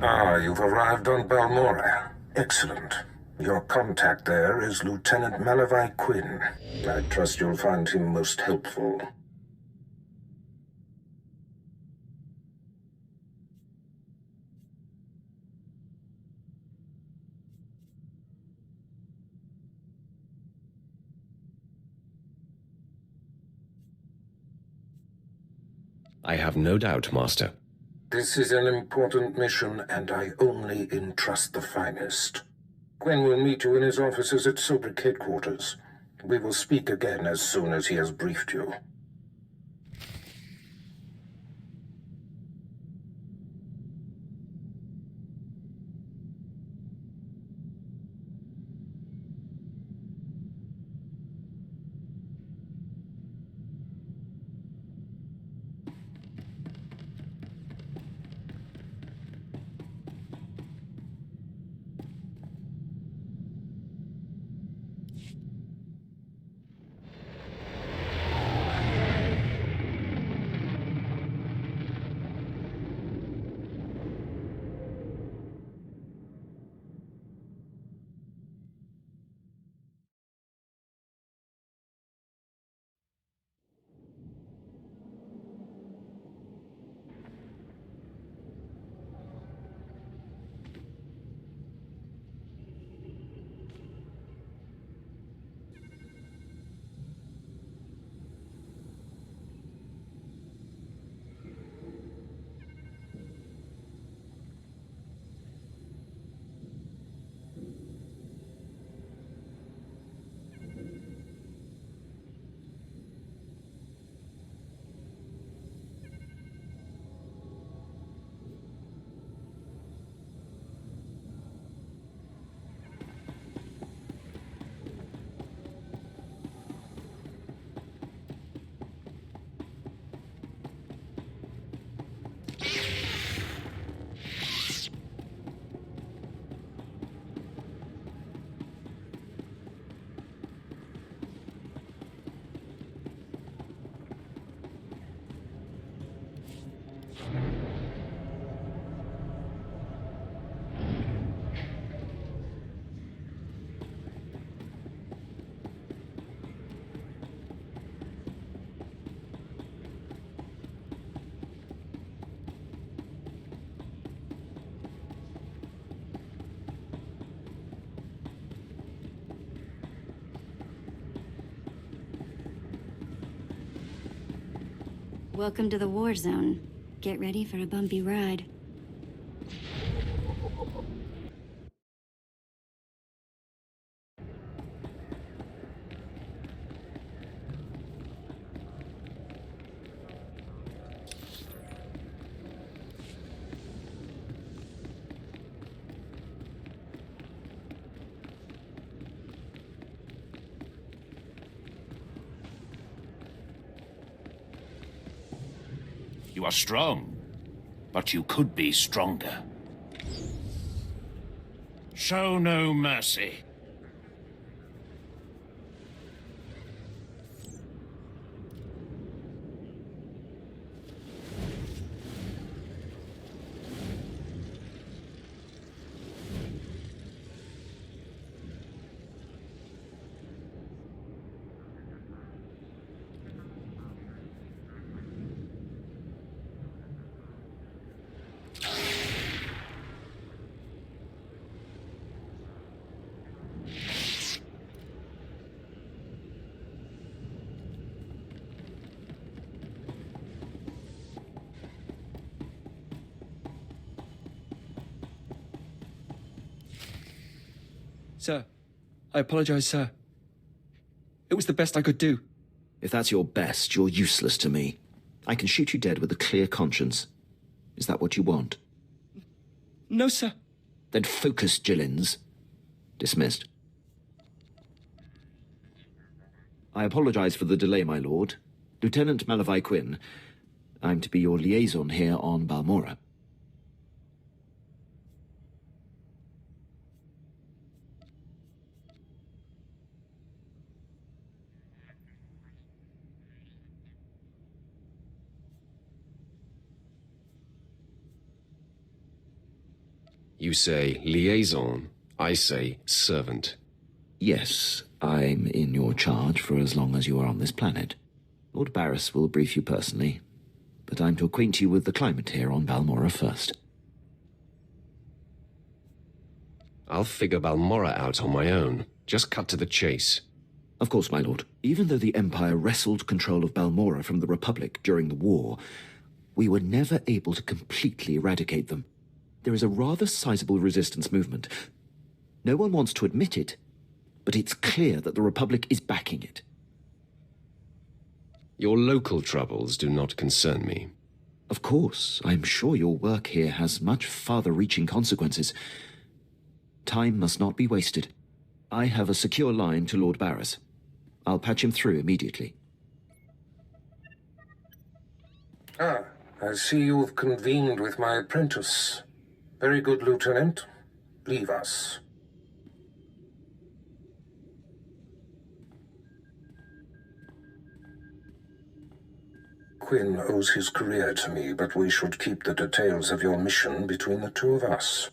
Ah, you've arrived on Balmora. Excellent. Your contact there is Lieutenant Malavai Quinn. I trust you'll find him most helpful. I have no doubt, Master. This is an important mission, and I only entrust the finest. Quinn will meet you in his offices at Sobrik headquarters. We will speak again as soon as he has briefed you. Welcome to the war zone. Get ready for a bumpy ride. You are strong, but you could be stronger. Show no mercy. Sir, I apologize, sir. It was the best I could do. If that's your best, you're useless to me. I can shoot you dead with a clear conscience. Is that what you want? No, sir. Then focus, Gillins. Dismissed. I apologize for the delay, my lord. Lieutenant Malavai Quinn. I'm to be your liaison here on Balmora. You say liaison, I say servant. Yes, I'm in your charge for as long as you are on this planet. Lord Barris will brief you personally, but I'm to acquaint you with the climate here on Balmorra first. I'll figure Balmorra out on my own. Just cut to the chase. Of course, my lord. Even though the Empire wrestled control of Balmorra from the Republic during the war, we were never able to completely eradicate them. There is a rather sizable resistance movement. No one wants to admit it, but it's clear that the Republic is backing it. Your local troubles do not concern me. Of course, I'm sure your work here has much farther-reaching consequences. Time must not be wasted. I have a secure line to Lord Barris. I'll patch him through immediately. Ah, I see you've convened with my apprentice. Very good, Lieutenant. Leave us. Quinn owes his career to me, but we should keep the details of your mission between the two of us.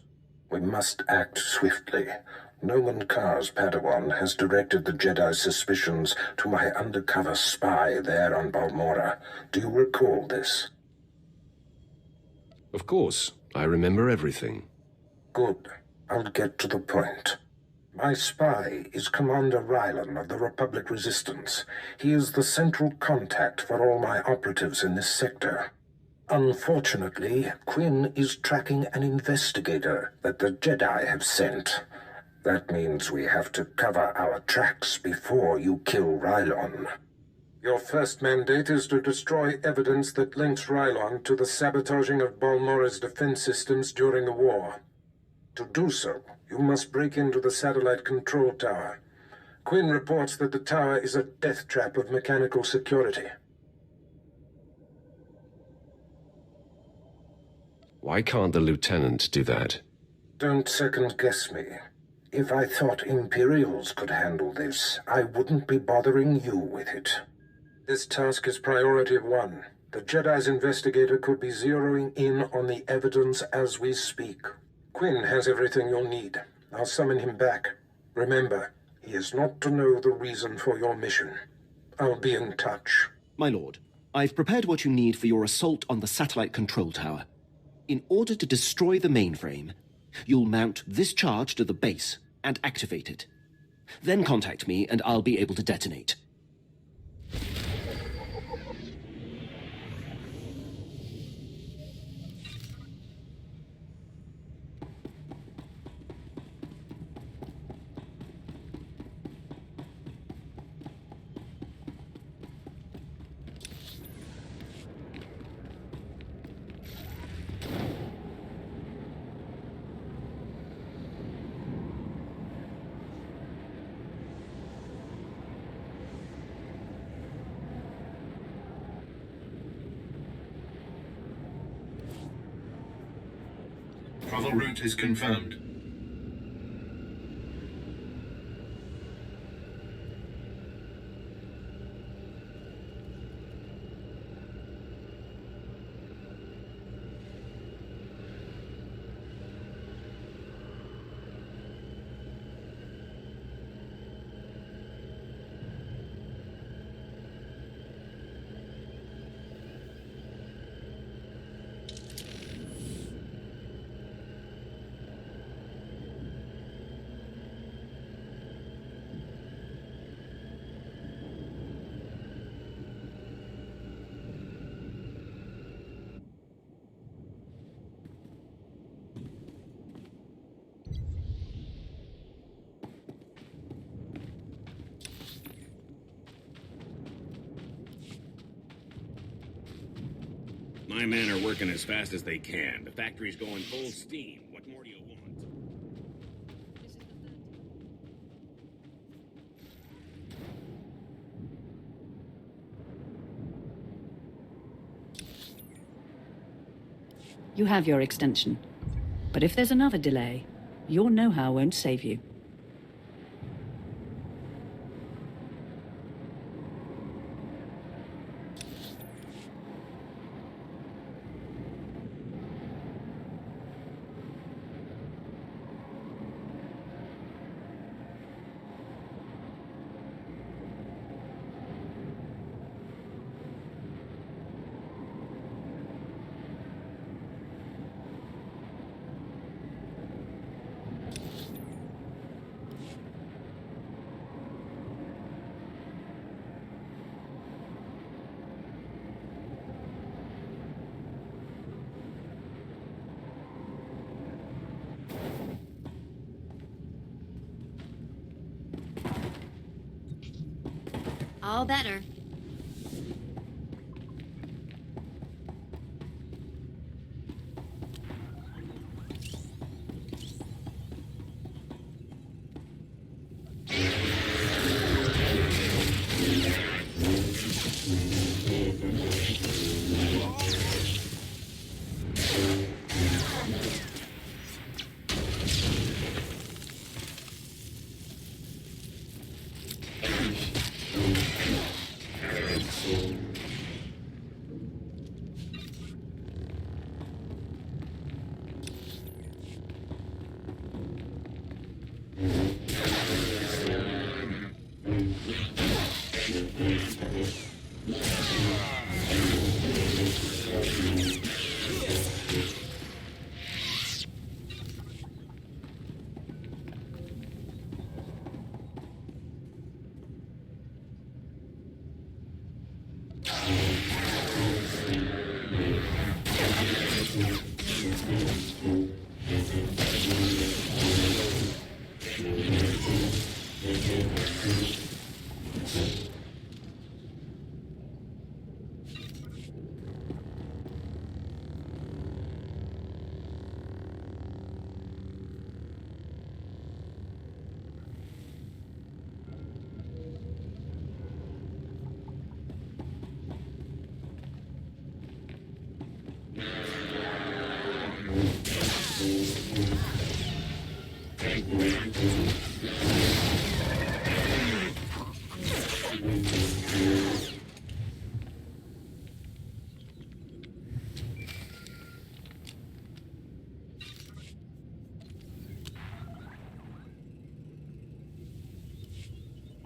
We must act swiftly. Noman Carr's Padawan has directed the Jedi's suspicions to my undercover spy there on Balmorra. Do you recall this? Of course, I remember everything. Good. I'll get to the point. My spy is Commander Rylan of the Republic Resistance. He is the central contact for all my operatives in this sector. Unfortunately, Quinn is tracking an investigator that the Jedi have sent. That means we have to cover our tracks before you kill Rylon. Your first mandate is to destroy evidence that links Rylon to the sabotaging of Balmorra's defense systems during the war. To do so, you must break into the satellite control tower. Quinn reports that the tower is a death trap of mechanical security. Why can't the lieutenant do that? Don't second-guess me. If I thought Imperials could handle this, I wouldn't be bothering you with it. This task is priority 1. The Jedi's investigator could be zeroing in on the evidence as we speak. Quinn has everything you'll need. I'll summon him back. Remember, he is not to know the reason for your mission. I'll be in touch. My lord, I've prepared what you need for your assault on the satellite control tower. In order to destroy the mainframe, you'll mount this charge to the base and activate it. Then contact me and I'll be able to detonate. Travel route is confirmed. My men are working as fast as they can. The factory's going full steam. What more do you want? You have your extension. But if there's another delay, your know-how won't save you. all better.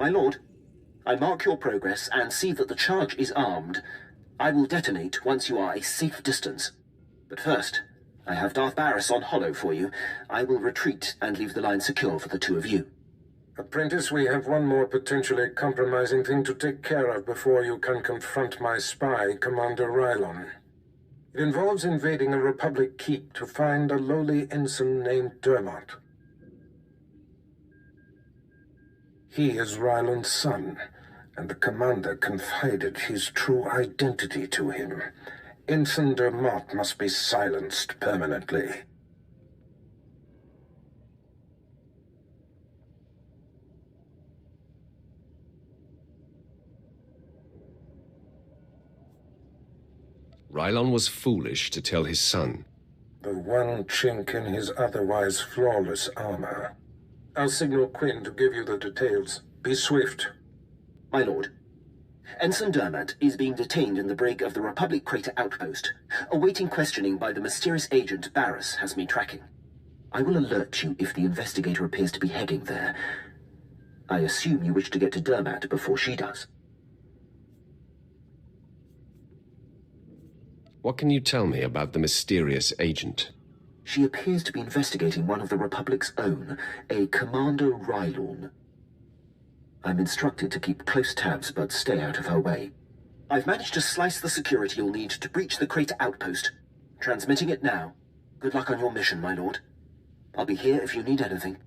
My lord, I mark your progress and see that the charge is armed. I will detonate once you are a safe distance. But first, I have Darth Barris on hollow for you. I will retreat and leave the line secure for the two of you. Apprentice, we have one more potentially compromising thing to take care of before you can confront my spy, Commander Rylon. It involves invading a Republic keep to find a lowly ensign named Dermot. He is Rylon's son, and the commander confided his true identity to him. Ensign Dermot must be silenced permanently. Rylon was foolish to tell his son. The one chink in his otherwise flawless armor. I'll signal Quinn to give you the details. Be swift. My lord, Ensign Dermot is being detained in the brig of the Republic Crater Outpost, awaiting questioning by the mysterious agent Barris has been tracking. I will alert you if the investigator appears to be heading there. I assume you wish to get to Dermot before she does. What can you tell me about the mysterious agent? She appears to be investigating one of the Republic's own, a Commander Rylon. I'm instructed to keep close tabs, but stay out of her way. I've managed to slice the security you'll need to breach the crater outpost. Transmitting it now. Good luck on your mission, my lord. I'll be here if you need anything.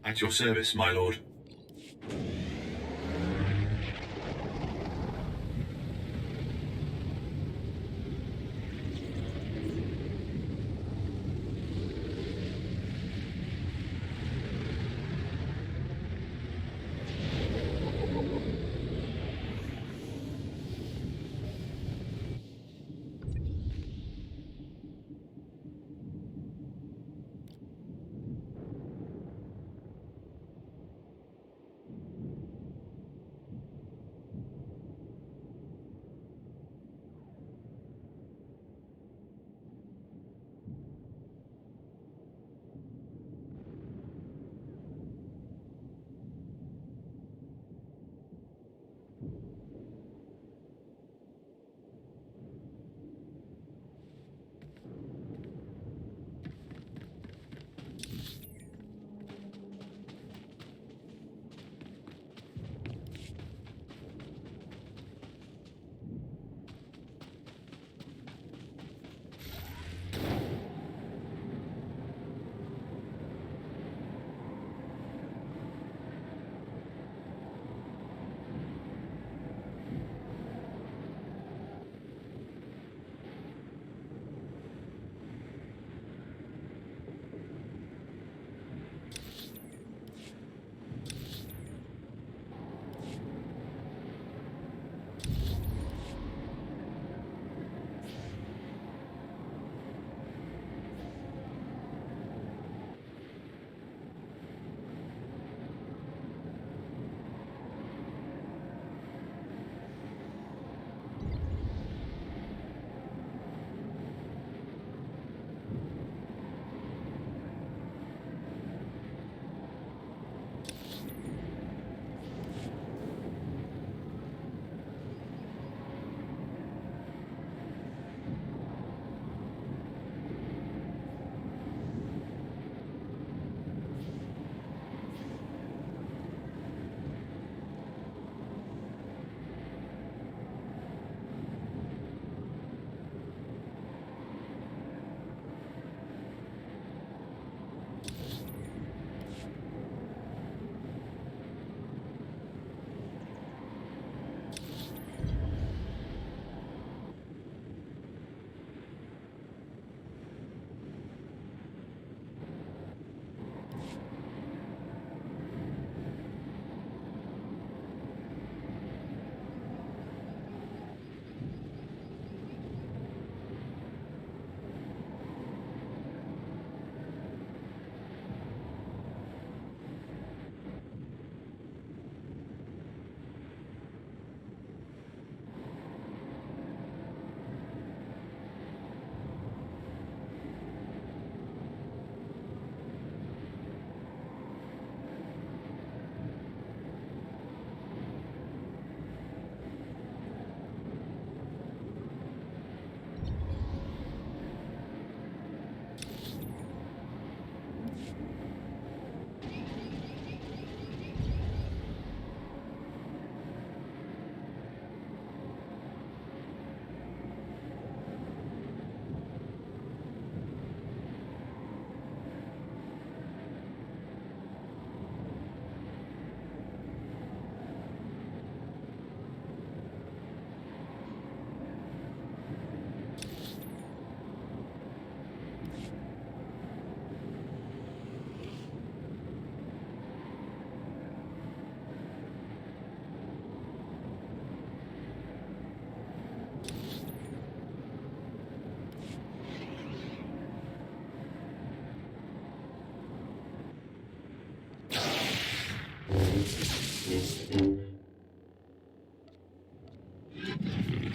At your service, my lord.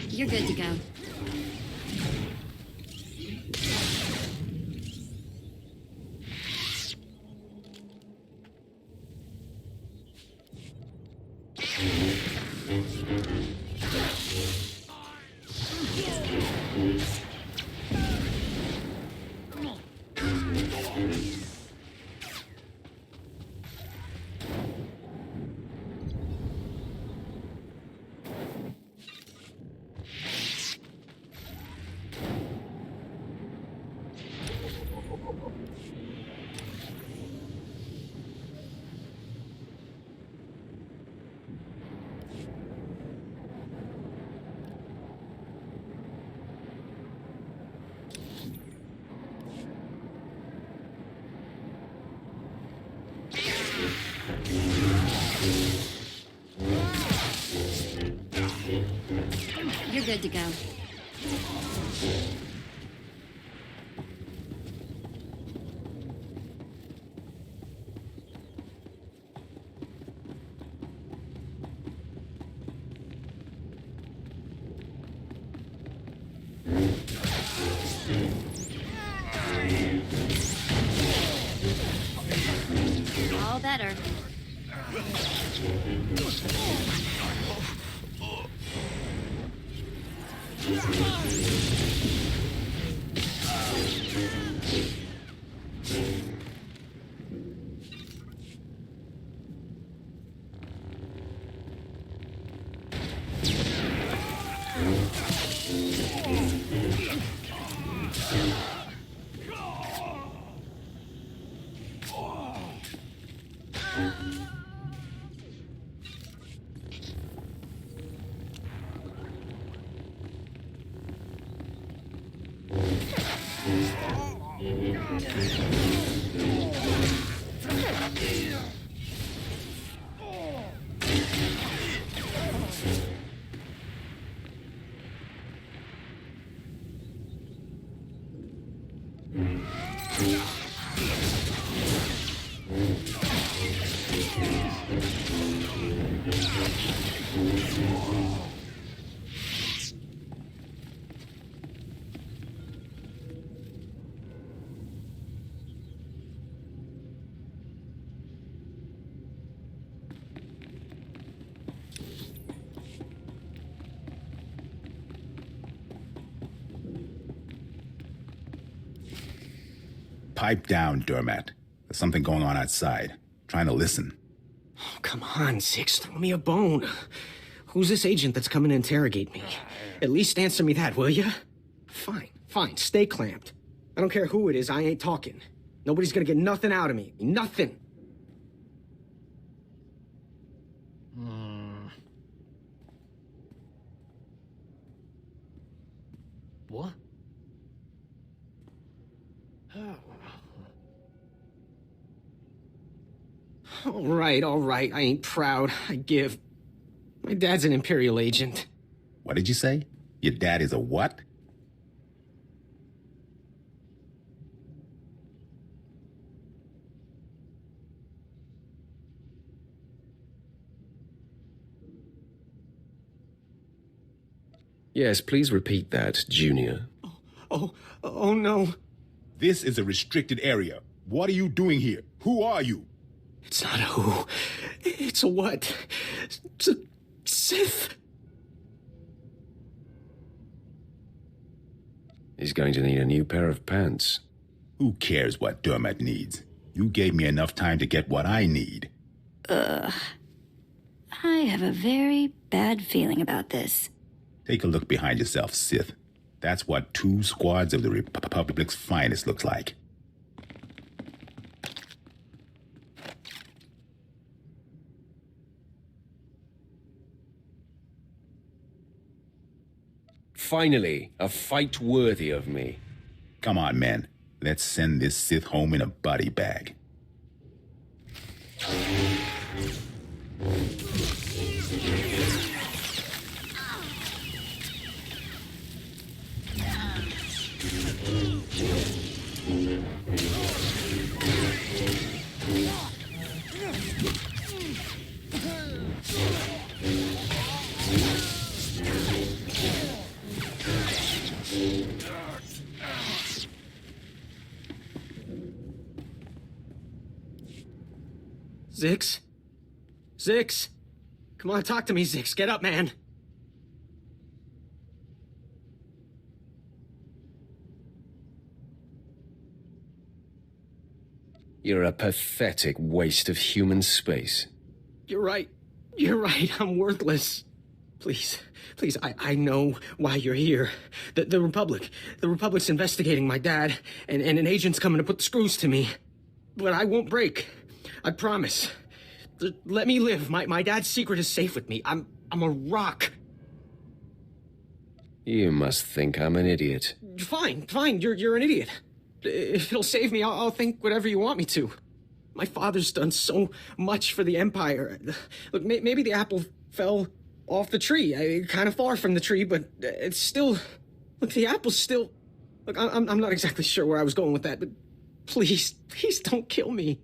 You're good to go. good to go. All better. Pipe down, Dermat. There's something going on outside. Trying to listen. Oh, come on, Six, throw me a bone. Who's this agent that's coming to interrogate me? At least answer me that, will ya? Fine, stay clamped. I don't care who it is, I ain't talking. Nobody's gonna get nothing out of me. Nothing. What? All right, I ain't proud. I give. My dad's an Imperial agent. What did you say? Your dad is a what? Yes, please repeat that, Junior. Oh no. This is a restricted area. What are you doing here? Who are you? It's not a who. It's a what. It's a Sith. He's going to need a new pair of pants. Who cares what Dermat needs? You gave me enough time to get what I need. I have a very bad feeling about this. Take a look behind yourself, Sith. That's what 2 squads of the Republic's finest looks like. Finally, a fight worthy of me. Come on, men. Let's send this Sith home in a body bag. Zix? Come on, talk to me, Zix. Get up, man. You're a pathetic waste of human space. You're right. I'm worthless. Please, I know why you're here. The Republic's investigating my dad, and an agent's coming to put the screws to me. But I won't break. I promise. Let me live. My dad's secret is safe with me. I'm a rock. You must think I'm an idiot. Fine. You're an idiot. If it'll save me, I'll think whatever you want me to. My father's done so much for the Empire. Look, maybe the apple fell off the tree. Kind of far from the tree, but it's still... Look, the apple's still... Look, I'm not exactly sure where I was going with that, but please don't kill me.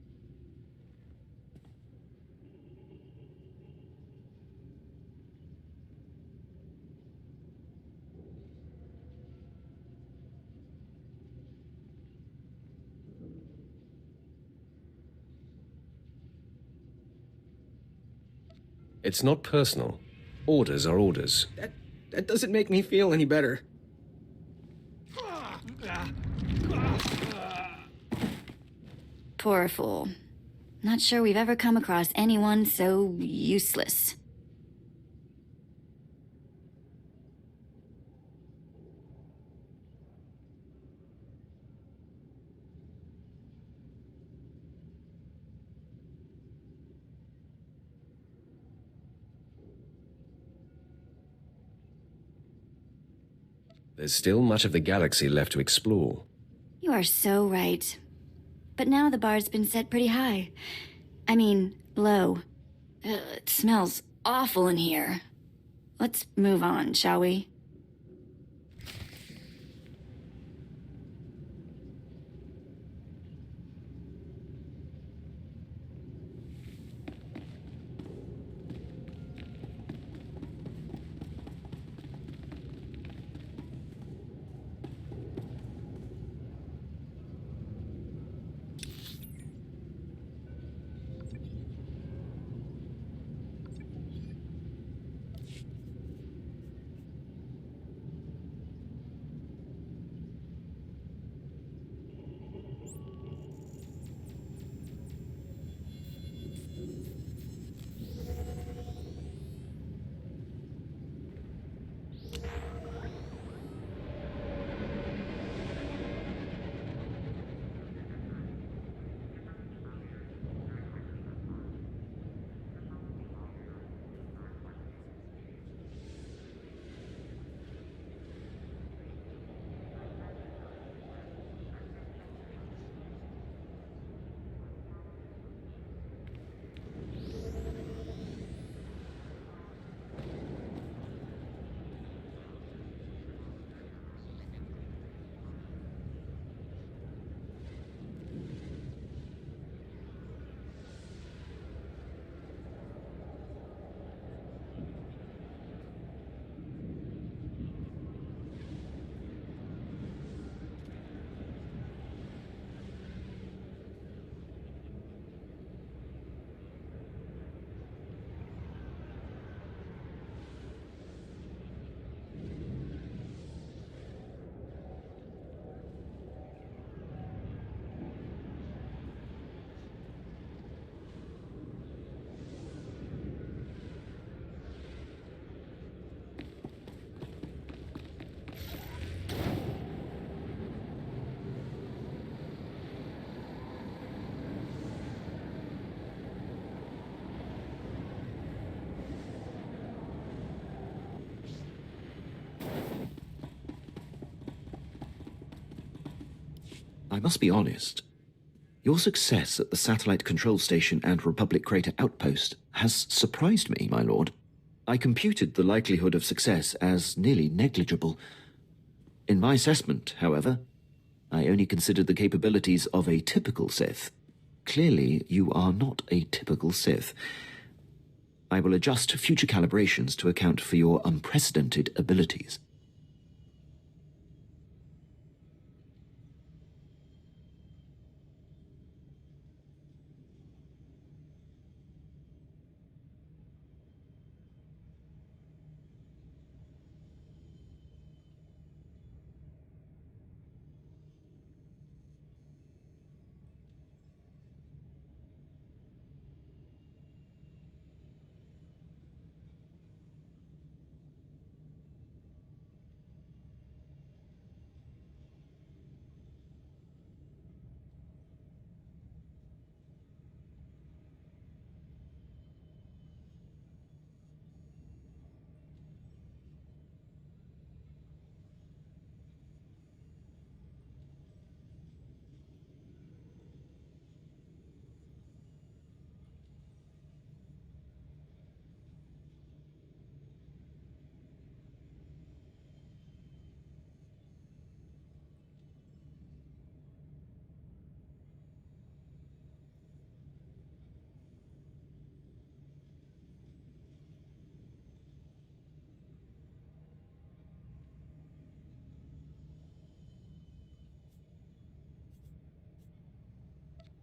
It's not personal. Orders are orders. That doesn't make me feel any better. Poor fool. Not sure we've ever come across anyone so useless. There's still much of the galaxy left to explore. You are so right. But now the bar's been set pretty high. I mean, low. It smells awful in here. Let's move on, shall we? I must be honest. Your success at the Satellite Control Station and Republic Crater Outpost has surprised me, my lord. I computed the likelihood of success as nearly negligible. In my assessment, however, I only considered the capabilities of a typical Sith. Clearly, you are not a typical Sith. I will adjust future calibrations to account for your unprecedented abilities.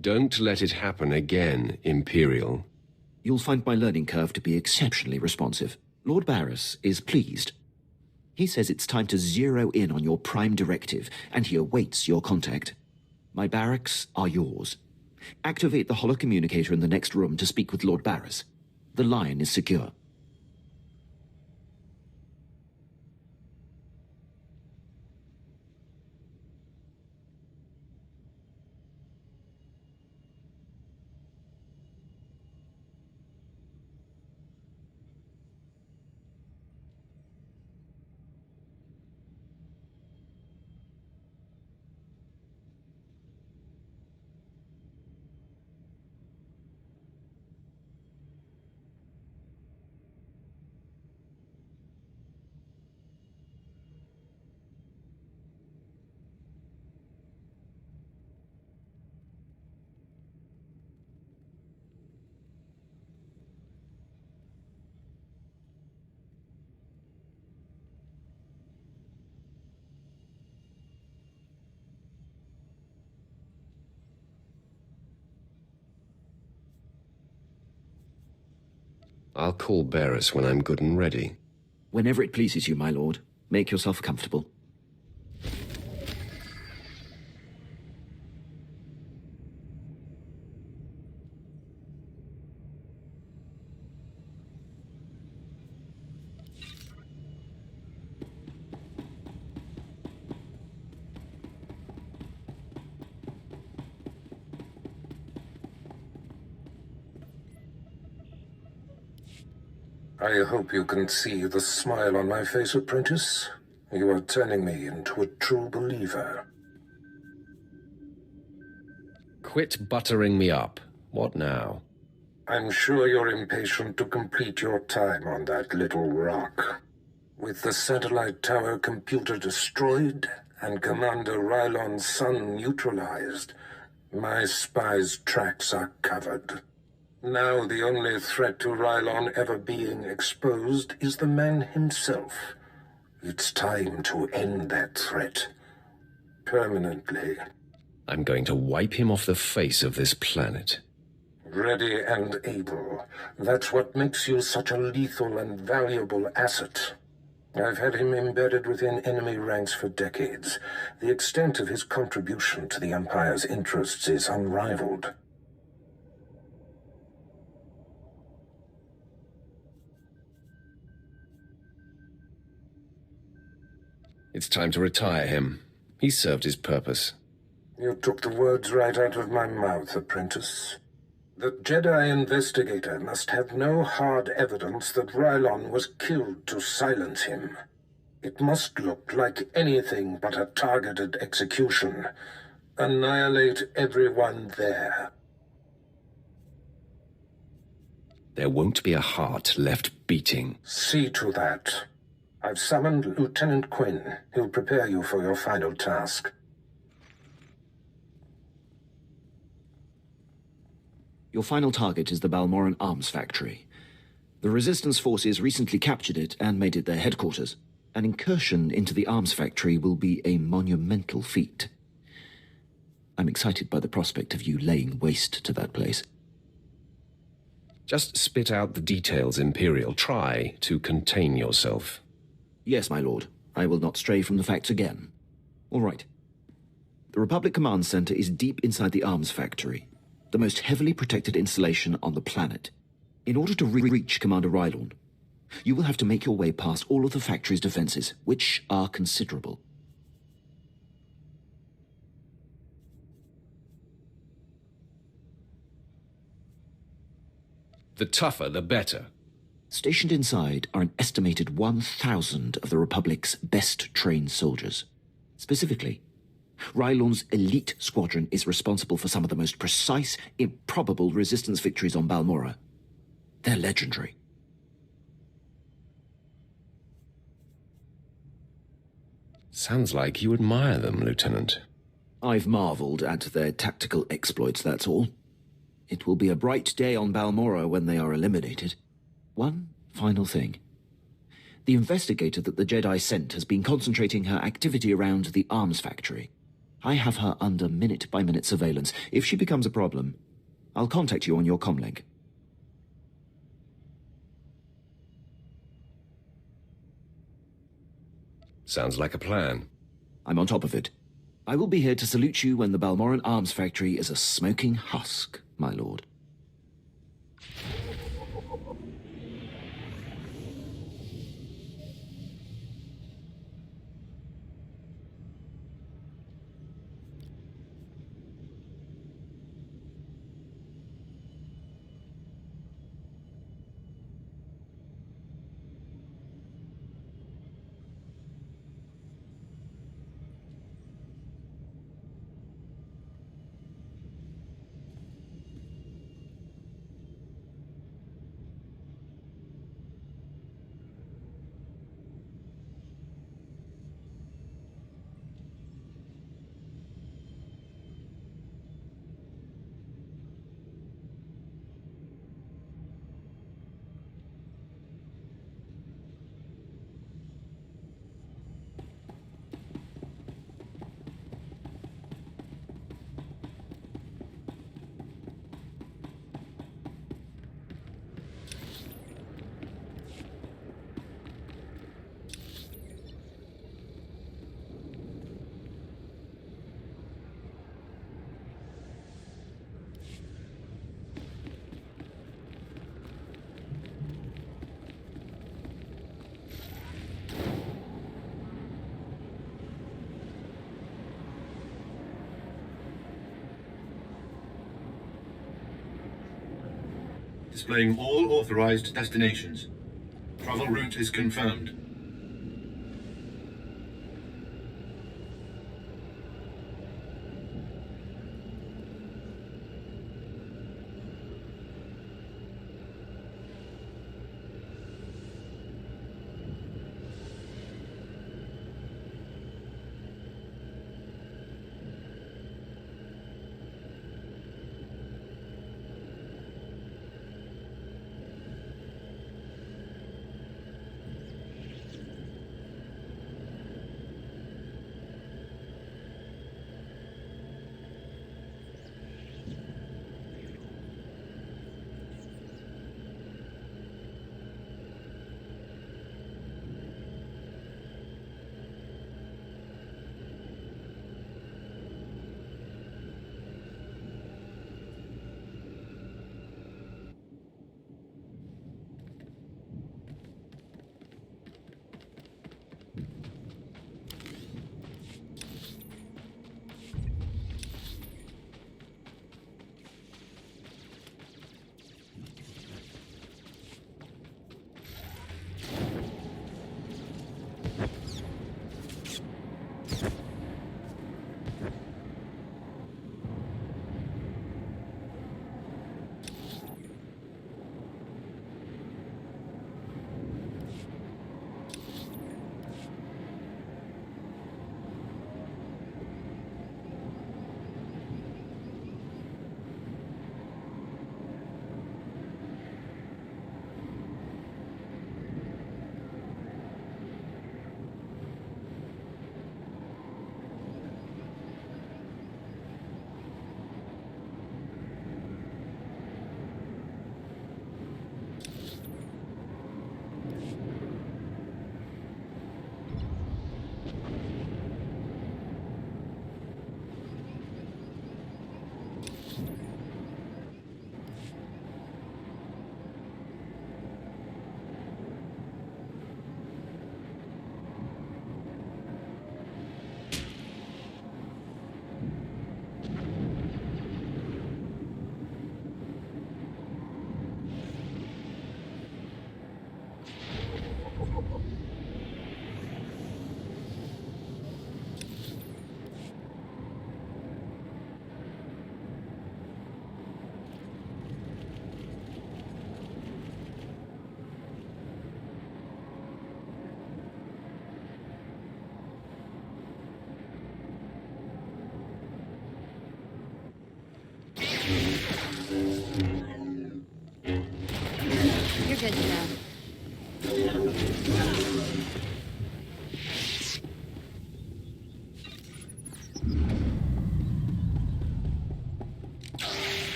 Don't let it happen again, Imperial. You'll find my learning curve to be exceptionally responsive. Lord Barris is pleased. He says it's time to zero in on your prime directive, and he awaits your contact. My barracks are yours. Activate the holocommunicator in the next room to speak with Lord Barris. The line is secure. I'll call Barris when I'm good and ready. Whenever it pleases you, my lord. Make yourself comfortable. I hope you can see the smile on my face, apprentice. You are turning me into a true believer. Quit buttering me up. What now? I'm sure you're impatient to complete your time on that little rock. With the satellite tower computer destroyed and Commander Rylon's son neutralized, my spy's tracks are covered. Now the only threat to Rylon ever being exposed is the man himself. It's time to end that threat. Permanently. I'm going to wipe him off the face of this planet. Ready and able. That's what makes you such a lethal and valuable asset. I've had him embedded within enemy ranks for decades. The extent of his contribution to the Empire's interests is unrivaled. It's time to retire him. He's served his purpose. You took the words right out of my mouth, apprentice. The Jedi investigator must have no hard evidence that Rylon was killed to silence him. It must look like anything but a targeted execution. Annihilate everyone there. There won't be a heart left beating. See to that. I've summoned Lieutenant Quinn. He'll prepare you for your final task. Your final target is the Balmoran Arms Factory. The Resistance forces recently captured it and made it their headquarters. An incursion into the arms factory will be a monumental feat. I'm excited by the prospect of you laying waste to that place. Just spit out the details, Imperial. Try to contain yourself. Yes, my lord. I will not stray from the facts again. All right. The Republic Command Center is deep inside the arms factory, the most heavily protected installation on the planet. In order to reach Commander Rylon, you will have to make your way past all of the factory's defenses, which are considerable. The tougher, the better. Stationed inside are an estimated 1,000 of the Republic's best-trained soldiers. Specifically, Rylon's elite squadron is responsible for some of the most precise, improbable resistance victories on Balmorra. They're legendary. Sounds like you admire them, Lieutenant. I've marveled at their tactical exploits, that's all. It will be a bright day on Balmorra when they are eliminated. One final thing. The investigator that the Jedi sent has been concentrating her activity around the arms factory. I have her under minute-by-minute surveillance. If she becomes a problem, I'll contact you on your comlink. Sounds like a plan. I'm on top of it. I will be here to salute you when the Balmoran arms factory is a smoking husk, my lord. Displaying all authorized destinations. Travel route is confirmed.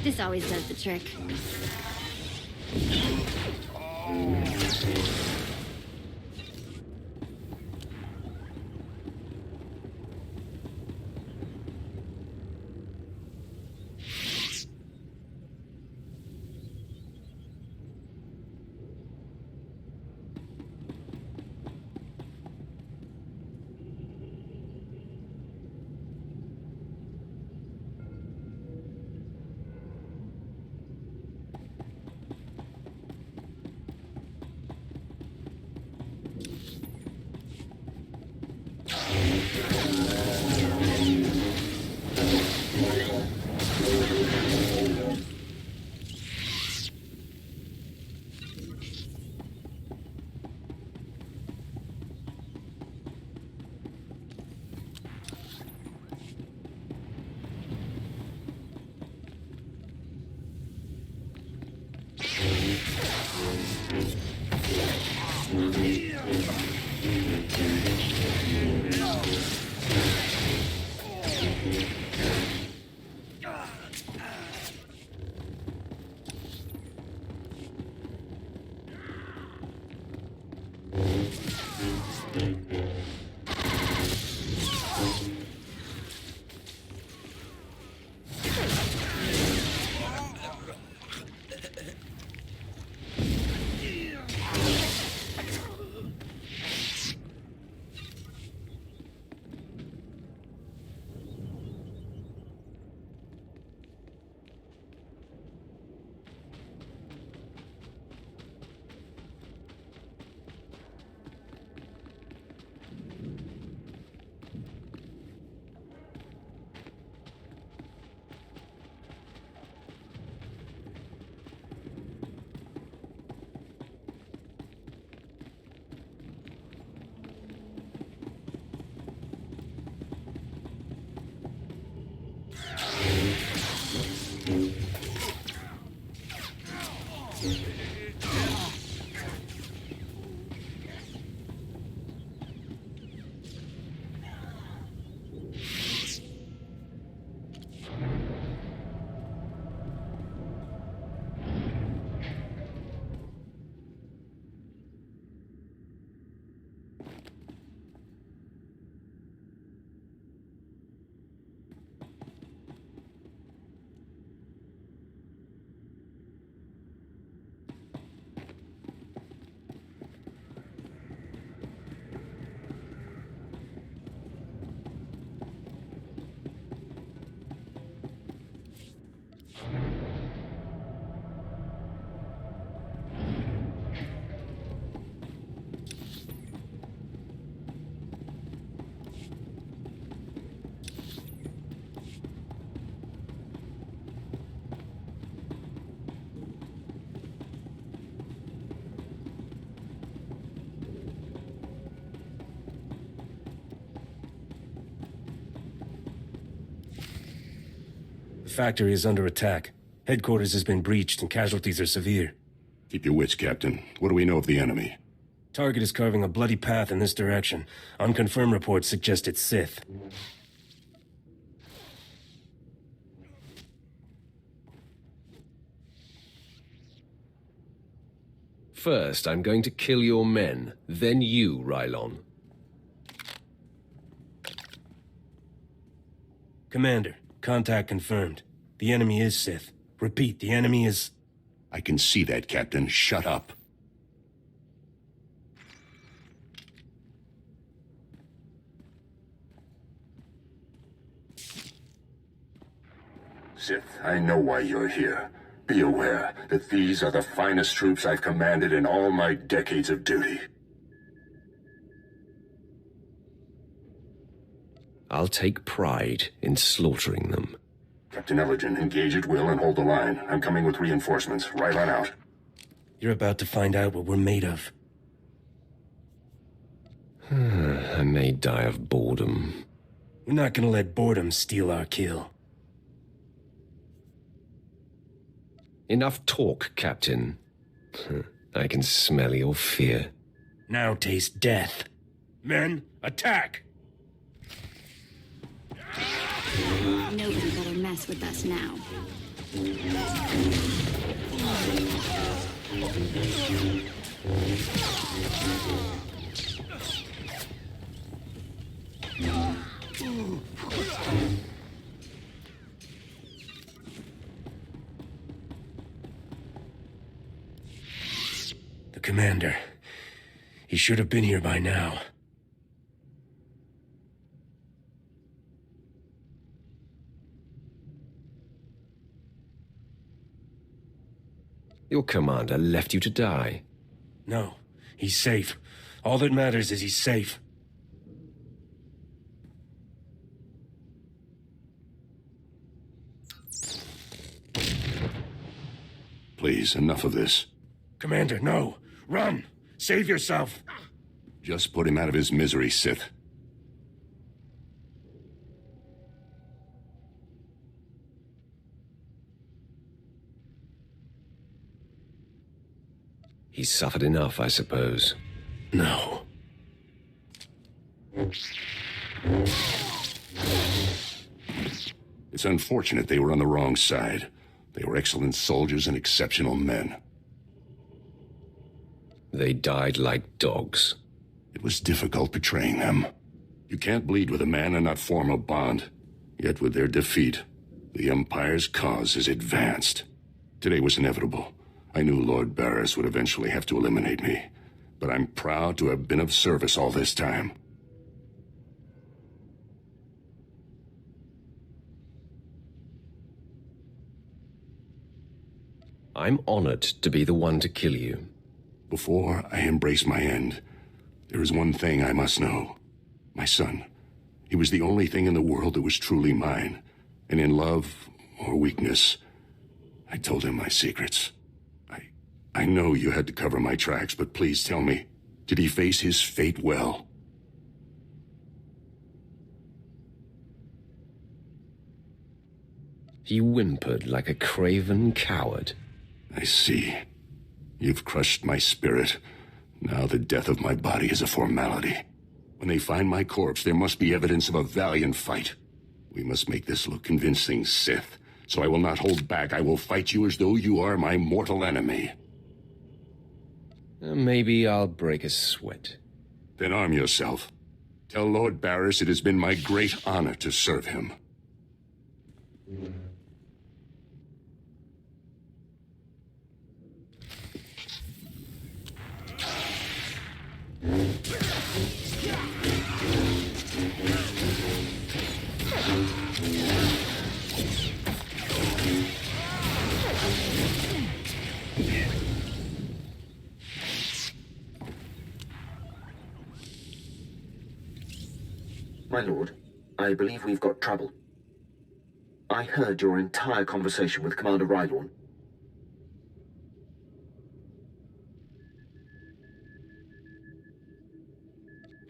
This always does the trick. factory is under attack. Headquarters has been breached and casualties are severe. Keep your wits, Captain. What do we know of the enemy? Target is carving a bloody path in this direction. Unconfirmed reports suggest it's Sith. First, I'm going to kill your men, then you, Rylon. Commander, contact confirmed. The enemy is Sith. Repeat, the enemy is... I can see that, Captain. Shut up. Sith, I know why you're here. Be aware that these are the finest troops I've commanded in all my decades of duty. I'll take pride in slaughtering them. Captain Elgin, engage at will and hold the line. I'm coming with reinforcements. Right on out. You're about to find out what we're made of. I may die of boredom. We're not gonna let boredom steal our kill. Enough talk, Captain. I can smell your fear. Now taste death. Men, attack! Nobody better mess with us now. The commander. He should have been here by now. Your commander left you to die. No, he's safe. All that matters is he's safe. Please, enough of this. Commander, no! Run! Save yourself! Just put him out of his misery, Sith. He's suffered enough, I suppose. No. It's unfortunate they were on the wrong side. They were excellent soldiers and exceptional men. They died like dogs. It was difficult betraying them. You can't bleed with a man and not form a bond. Yet with their defeat, the Empire's cause is advanced. Today was inevitable. I knew Lord Barris would eventually have to eliminate me, but I'm proud to have been of service all this time. I'm honored to be the one to kill you. Before I embrace my end, there is one thing I must know. My son. He was the only thing in the world that was truly mine, and in love or weakness, I told him my secrets. I know you had to cover my tracks, but please tell me, did he face his fate well? He whimpered like a craven coward. I see. You've crushed my spirit. Now the death of my body is a formality. When they find my corpse, there must be evidence of a valiant fight. We must make this look convincing, Sith. So I will not hold back. I will fight you as though you are my mortal enemy. Maybe I'll break a sweat. Then arm yourself. Tell Lord Barris it has been my great honor to serve him. My lord, I believe we've got trouble. I heard your entire conversation with Commander Rylorn.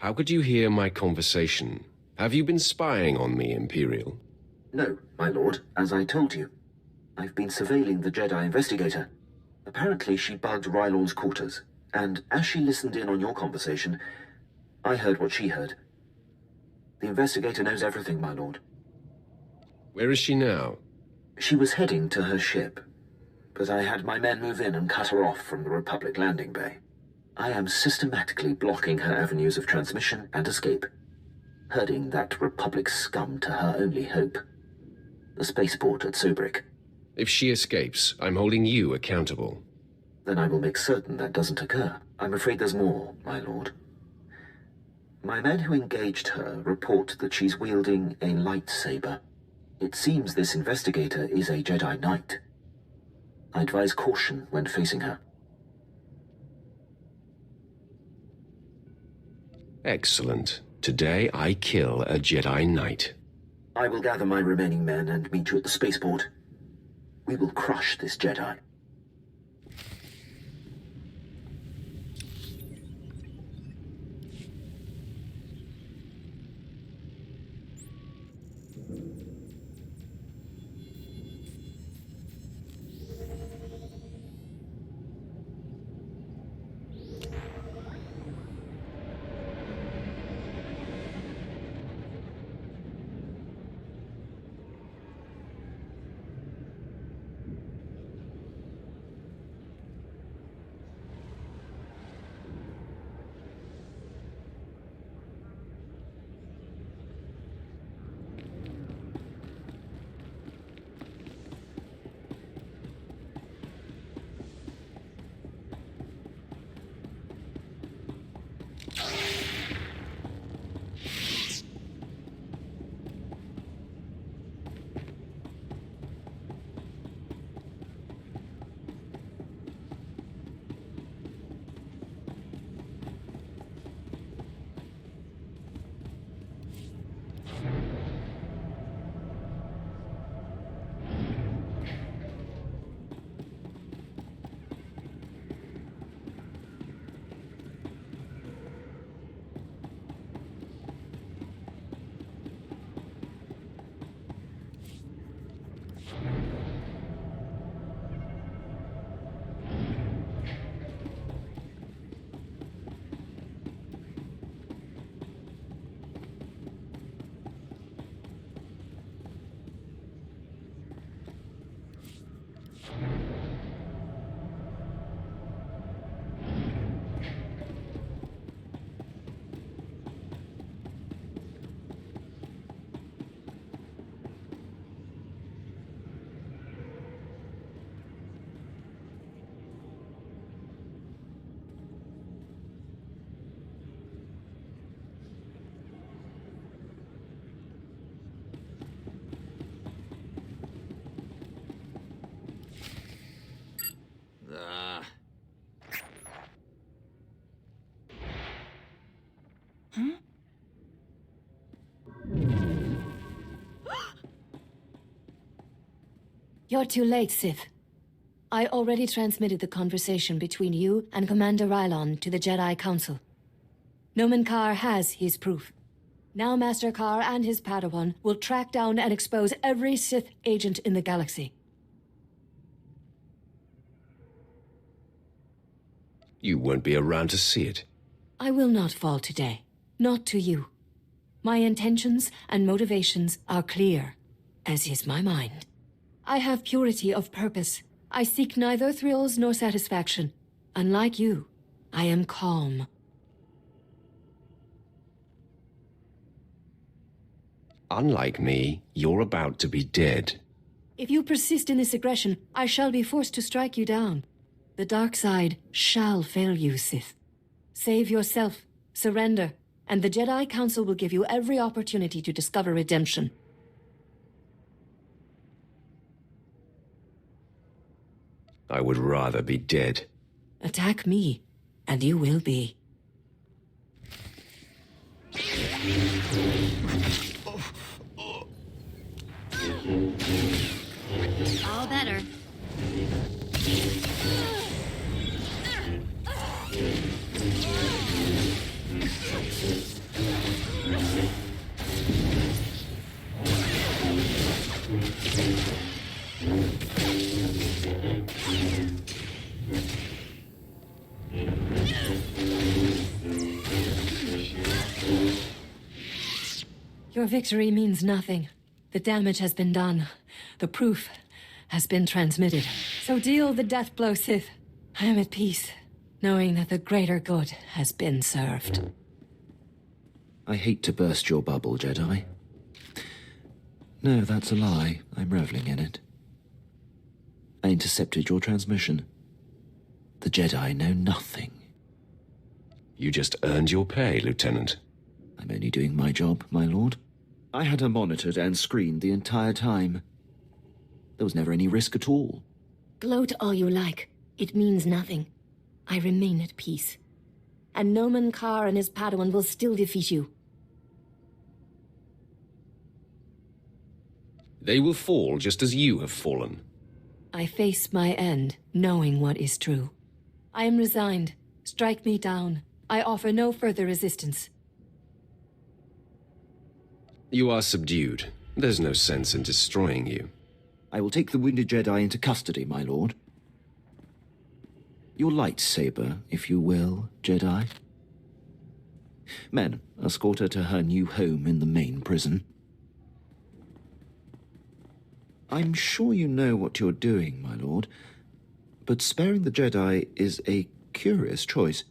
How could you hear my conversation? Have you been spying on me, Imperial? No, my lord, as I told you. I've been surveilling the Jedi investigator. Apparently she bugged Rylorn's quarters, and as she listened in on your conversation, I heard what she heard. The investigator knows everything, my lord. Where is she now? She was heading to her ship, but I had my men move in and cut her off from the Republic landing bay. I am systematically blocking her avenues of transmission and escape, herding that Republic scum to her only hope, the spaceport at Sobrik. If she escapes, I'm holding you accountable. Then I will make certain that doesn't occur. I'm afraid there's more, my lord. My men who engaged her report that she's wielding a lightsaber. It seems this investigator is a Jedi Knight. I advise caution when facing her. Excellent. Today I kill a Jedi Knight. I will gather my remaining men and meet you at the spaceport. We will crush this Jedi. You're too late, Sith. I already transmitted the conversation between you and Commander Rylon to the Jedi Council. Nomen Karr has his proof. Now Master Karr and his Padawan will track down and expose every Sith agent in the galaxy. You won't be around to see it. I will not fall today. Not to you. My intentions and motivations are clear, as is my mind. I have purity of purpose. I seek neither thrills nor satisfaction. Unlike you, I am calm. Unlike me, you're about to be dead. If you persist in this aggression, I shall be forced to strike you down. The dark side shall fail you, Sith. Save yourself, surrender, and the Jedi Council will give you every opportunity to discover redemption. I would rather be dead. Attack me, and you will be. All better. Your victory means nothing. The damage has been done. The proof has been transmitted. So deal the death blow, Sith. I am at peace, knowing that the greater good has been served. I hate to burst your bubble, Jedi. No, that's a lie. I'm reveling in it. I intercepted your transmission. The Jedi know nothing. You just earned your pay, Lieutenant. I'm only doing my job, my lord. I had her monitored and screened the entire time. There was never any risk at all. Gloat all you like. It means nothing. I remain at peace. And Noman Carr and his Padawan will still defeat you. They will fall just as you have fallen. I face my end, knowing what is true. I am resigned. Strike me down. I offer no further resistance. You are subdued. There's no sense in destroying you. I will take the wounded Jedi into custody, my lord. Your lightsaber, if you will, Jedi. Men, escort her to her new home in the main prison. I'm sure you know what you're doing, my lord, but sparing the Jedi is a curious choice.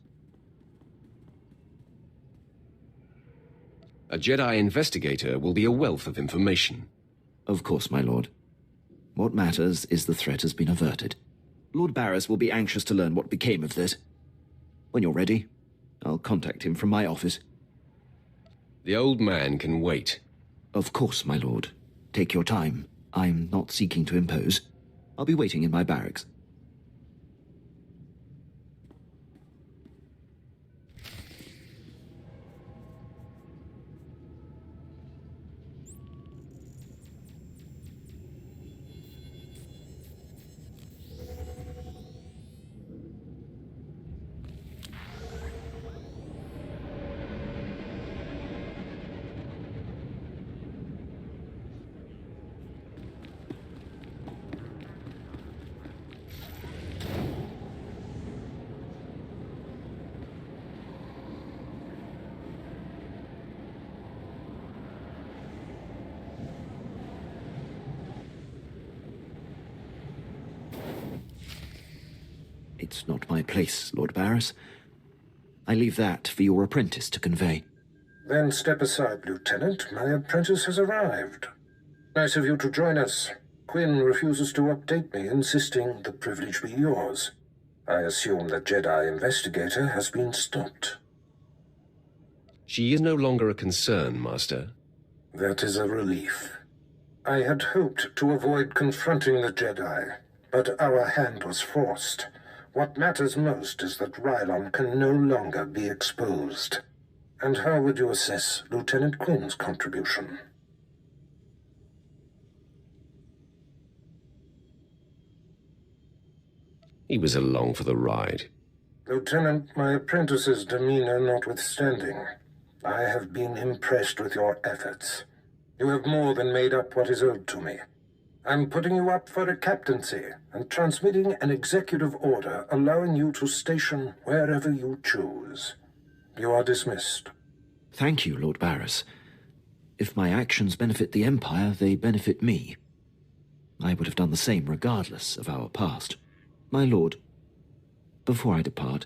A Jedi investigator will be a wealth of information. Of course, my lord. What matters is the threat has been averted. Lord Barris will be anxious to learn what became of this. When you're ready, I'll contact him from my office. The old man can wait. Of course, my lord. Take your time. I'm not seeking to impose. I'll be waiting in my barracks. It's not my place, Lord Barris. I leave that for your apprentice to convey. Then step aside, Lieutenant. My apprentice has arrived. Nice of you to join us. Quinn refuses to update me, insisting the privilege be yours. I assume the Jedi investigator has been stopped. She is no longer a concern, Master. That is a relief. I had hoped to avoid confronting the Jedi, but our hand was forced. What matters most is that Rylon can no longer be exposed. And how would you assess Lieutenant Quinn's contribution? He was along for the ride. Lieutenant, my apprentice's demeanor notwithstanding, I have been impressed with your efforts. You have more than made up what is owed to me. I'm putting you up for a captaincy and transmitting an executive order allowing you to station wherever you choose. You are dismissed. Thank you, Lord Barris. If my actions benefit the Empire, they benefit me. I would have done the same regardless of our past. My lord, before I depart,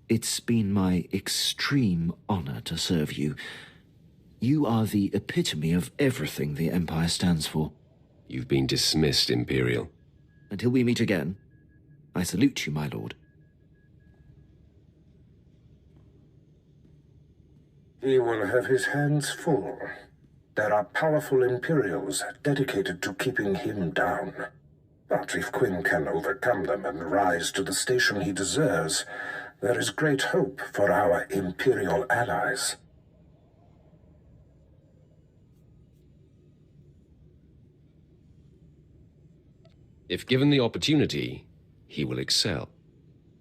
it's been my extreme honor to serve you. You are the epitome of everything the Empire stands for. You've been dismissed, Imperial. Until we meet again, I salute you, my lord. He will have his hands full. There are powerful Imperials dedicated to keeping him down. But if Quinn can overcome them and rise to the station he deserves, there is great hope for our Imperial allies. If given the opportunity, he will excel.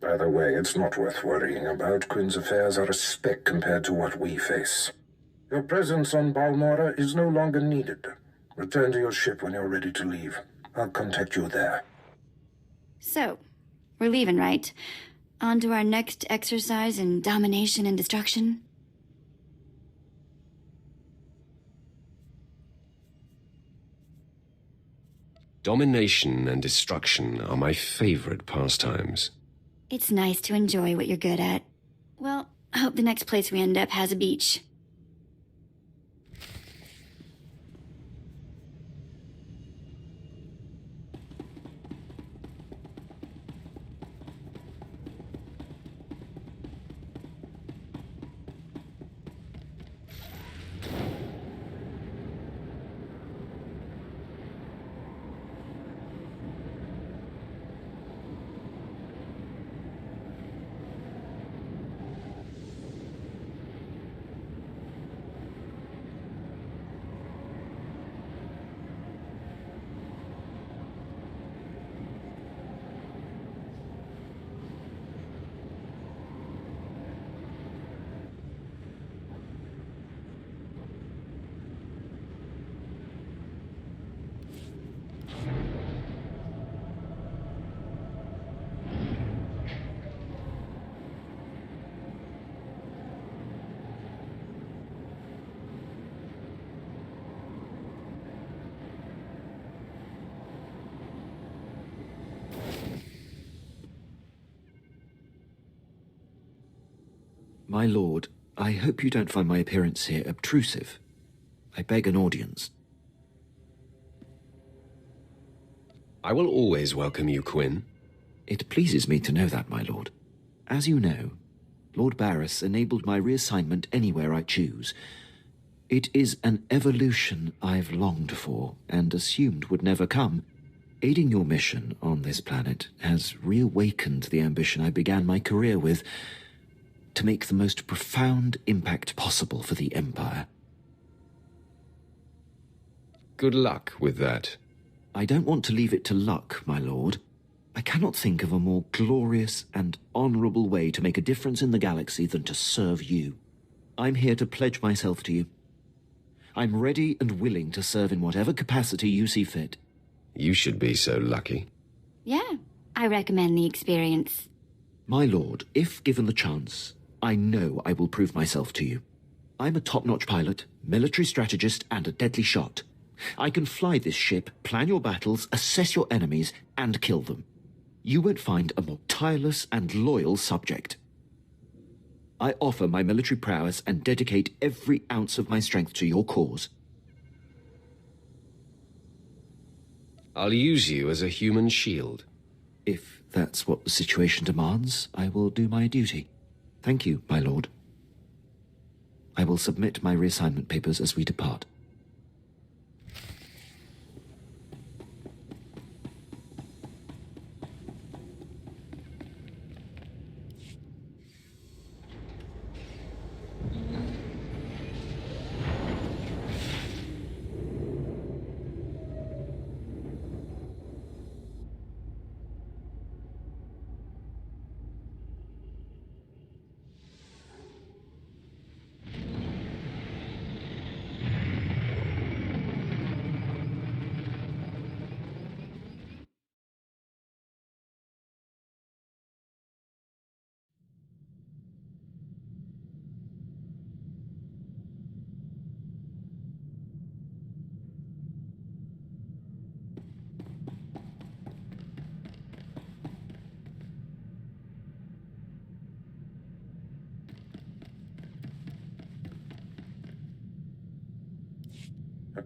By the way, it's not worth worrying about. Quinn's affairs are a speck compared to what we face. Your presence on Balmorra is no longer needed. Return to your ship when you're ready to leave. I'll contact you there. So, we're leaving, right? On to our next exercise in domination and destruction? Domination and destruction are my favorite pastimes. It's nice to enjoy what you're good at. Well, I hope the next place we end up has a beach. My lord, I hope you don't find my appearance here obtrusive. I beg an audience. I will always welcome you, Quinn. It pleases me to know that, my lord. As you know, Lord Barris enabled my reassignment anywhere I choose. It is an evolution I've longed for and assumed would never come. Aiding your mission on this planet has reawakened the ambition I began my career with, to make the most profound impact possible for the Empire. Good luck with that. I don't want to leave it to luck, my lord. I cannot think of a more glorious and honorable way to make a difference in the galaxy than to serve you. I'm here to pledge myself to you. I'm ready and willing to serve in whatever capacity you see fit. You should be so lucky. Yeah, I recommend the experience. My lord, if given the chance, I know I will prove myself to you. I'm a top-notch pilot, military strategist, and a deadly shot. I can fly this ship, plan your battles, assess your enemies, and kill them. You won't find a more tireless and loyal subject. I offer my military prowess and dedicate every ounce of my strength to your cause. I'll use you as a human shield. If that's what the situation demands, I will do my duty. Thank you, my lord. I will submit my reassignment papers as we depart.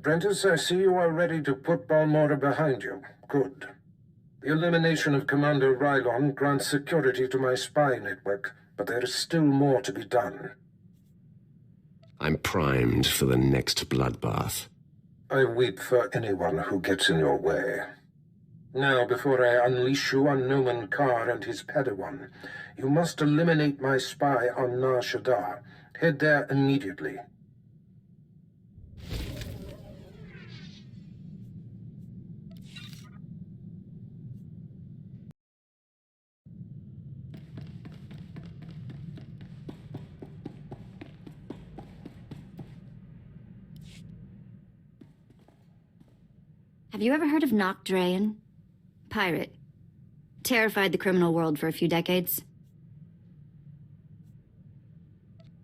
Apprentice, I see you are ready to put Balmorra behind you. Good. The elimination of Commander Rylon grants security to my spy network, but there is still more to be done. I'm primed for the next bloodbath. I weep for anyone who gets in your way. Now, before I unleash you on Noman Carr and his Padawan, you must eliminate my spy on Nar Shaddaa. Head there immediately. Have you ever heard of Noct Drayan? Pirate. Terrified the criminal world for a few decades.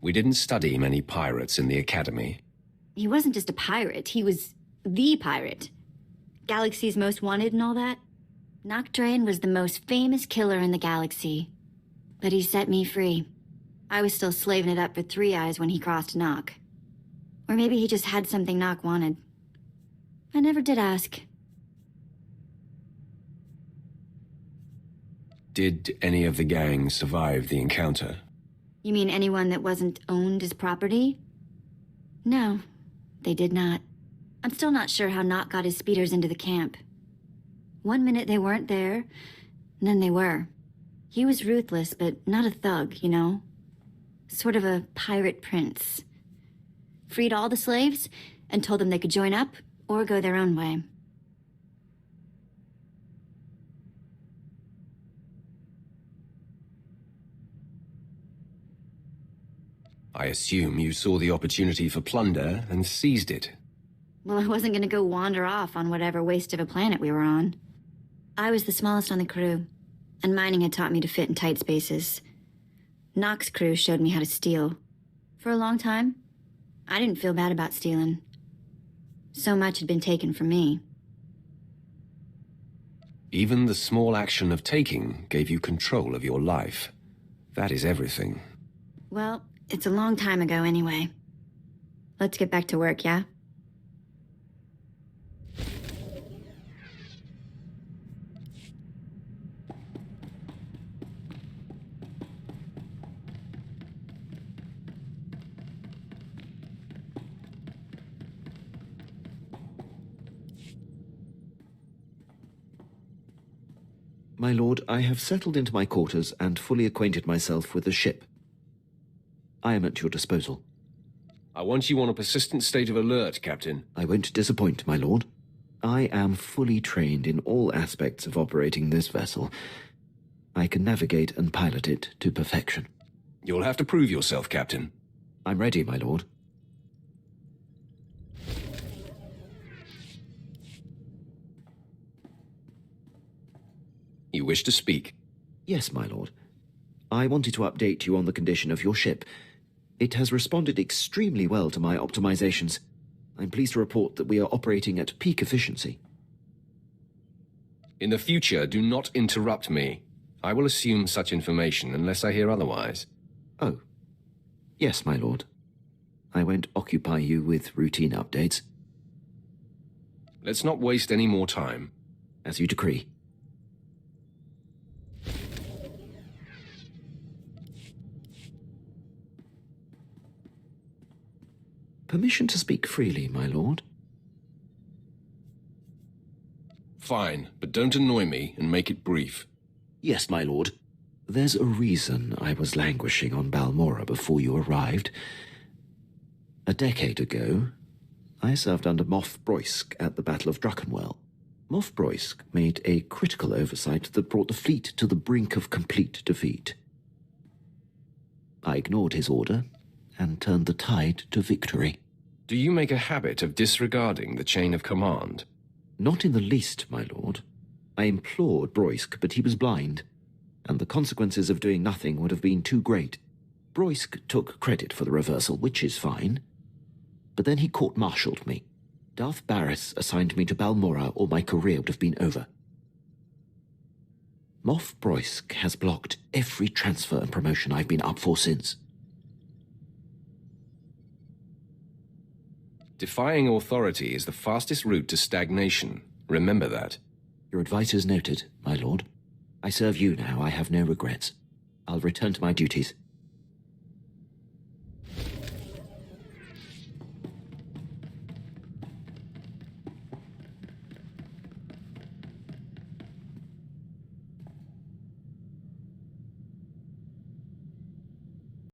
We didn't study many pirates in the academy. He wasn't just a pirate, he was the pirate. Galaxy's Most Wanted and all that. Noctrain was the most famous killer in the galaxy. But he set me free. I was still slaving it up for Three Eyes when he crossed Nock. Or maybe he just had something Nock wanted. I never did ask. Did any of the gang survive the encounter? You mean anyone that wasn't owned as property? No, they did not. I'm still not sure how Nock got his speeders into the camp. One minute they weren't there, and then they were. He was ruthless, but not a thug, you know? Sort of a pirate prince. Freed all the slaves, and told them they could join up or go their own way. I assume you saw the opportunity for plunder and seized it. Well, I wasn't gonna go wander off on whatever waste of a planet we were on. I was the smallest on the crew, and mining had taught me to fit in tight spaces. Nock's crew showed me how to steal. For a long time, I didn't feel bad about stealing. So much had been taken from me. Even the small action of taking gave you control of your life. That is everything. Well, it's a long time ago anyway. Let's get back to work, yeah? My lord, I have settled into my quarters and fully acquainted myself with the ship. I am at your disposal. I want you on a persistent state of alert, Captain. I won't disappoint, my lord. I am fully trained in all aspects of operating this vessel. I can navigate and pilot it to perfection. You'll have to prove yourself, Captain. I'm ready, my lord. You wish to speak? Yes, my lord. I wanted to update you on the condition of your ship. It has responded extremely well to my optimizations. I'm pleased to report that we are operating at peak efficiency. In the future, do not interrupt me. I will assume such information unless I hear otherwise. Oh. Yes, my lord. I won't occupy you with routine updates. Let's not waste any more time. As you decree. Permission to speak freely, my lord? Fine, but don't annoy me and make it brief. Yes, my lord. There's a reason I was languishing on Balmora before you arrived. A decade ago, I served under Moff Broysk at the Battle of Druckenwell. Moff Broysk made a critical oversight that brought the fleet to the brink of complete defeat. I ignored his order and turned the tide to victory. Do you make a habit of disregarding the chain of command? Not in the least, my lord. I implored Broysk, but he was blind, and the consequences of doing nothing would have been too great. Broysk took credit for the reversal, which is fine. But then he court-martialed me. Darth Barris assigned me to Balmora, or my career would have been over. Moff Broysk has blocked every transfer and promotion I've been up for since. Defying authority is the fastest route to stagnation. Remember that. Your advice is noted, my lord. I serve you now. I have no regrets. I'll return to my duties.